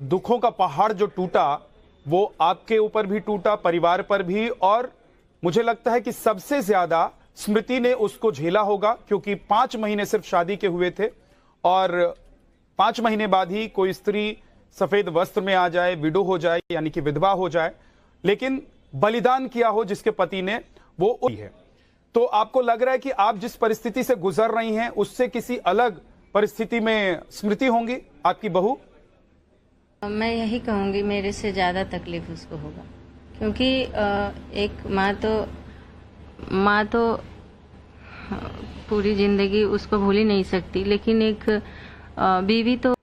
दुखों का पहाड़ जो टूटा वो आपके ऊपर भी टूटा, परिवार पर भी, और मुझे लगता है कि सबसे ज्यादा स्मृति ने उसको झेला होगा, क्योंकि 5 महीने सिर्फ शादी के हुए थे और 5 महीने बाद ही कोई स्त्री सफेद वस्त्र में आ जाए, विडो हो जाए, यानी कि विधवा हो जाए, लेकिन बलिदान किया हो जिसके पति ने, वो है। तो आपको लग रहा है कि आप जिस परिस्थिति से गुजर रही हैं उससे किसी अलग परिस्थिति में स्मृति होंगी आपकी बहू? मैं यही कहूँगी मेरे से ज़्यादा तकलीफ उसको होगा, क्योंकि एक माँ तो पूरी ज़िंदगी उसको भूल ही नहीं सकती, लेकिन एक बीवी तो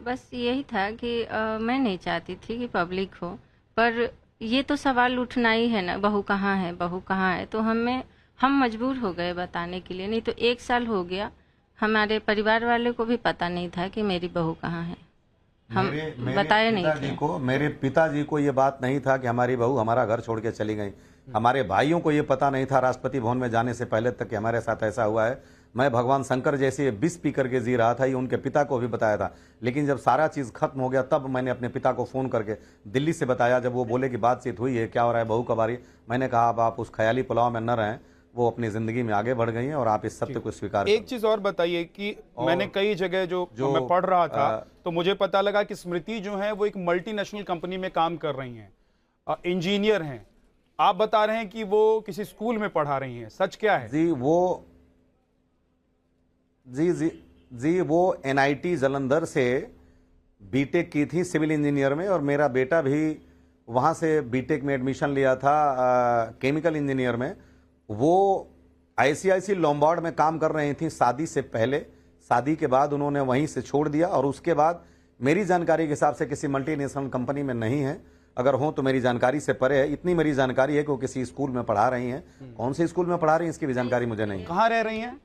बस यही था कि मैं नहीं चाहती थी कि पब्लिक हो, पर ये तो सवाल उठना ही है ना, बहू कहाँ है, बहू कहाँ है। तो हम मजबूर हो गए बताने के लिए, नहीं तो 1 साल हो गया हमारे परिवार वाले को भी पता नहीं था कि मेरी बहू कहाँ है। हम बताए नहीं थे। मेरे पिताजी को ये बात नहीं था कि हमारी बहू हमारा घर छोड़ के चली गई। हमारे भाइयों को ये पता नहीं था राष्ट्रपति भवन में जाने से पहले तक कि हमारे साथ ऐसा हुआ है। मैं भगवान शंकर जैसे विष पी करके जी रहा था, ये उनके पिता को भी बताया था। लेकिन जब सारा चीज़ खत्म हो गया तब मैंने अपने पिता को फ़ोन करके दिल्ली से बताया। जब वो बोले कि बातचीत हुई है, क्या हो रहा है, बहू कब आ रही, मैंने कहा अब आप उस ख्याली पुलाव में न रहें, वो अपनी ज़िंदगी में आगे बढ़ गई हैं और आप इस सत्य को स्वीकार करें। एक चीज़ और बताइए कि मैंने कई जगह जो मैं पढ़ रहा था तो मुझे पता लगा कि स्मृति जो है वो एक मल्टीनेशनल कंपनी में काम कर रही हैं, इंजीनियर हैं। आप बता रहे हैं कि वो किसी स्कूल में पढ़ा रही हैं, सच क्या है? जी वो NIT जालंधर से बीटेक की थी सिविल इंजीनियर में, और मेरा बेटा भी वहाँ से बीटेक में एडमिशन लिया था केमिकल इंजीनियर में। वो ICIC लोम्बार्ड में काम कर रही थी शादी से पहले। शादी के बाद उन्होंने वहीं से छोड़ दिया, और उसके बाद मेरी जानकारी के हिसाब से किसी मल्टीनेशनल कंपनी में नहीं है। अगर हो तो मेरी जानकारी से परे है। इतनी मेरी जानकारी है कि वो किसी स्कूल में पढ़ा रही हैं। कौन से स्कूल में पढ़ा रही हैं इसकी भी जानकारी मुझे नहीं। कहाँ रह रही हैं?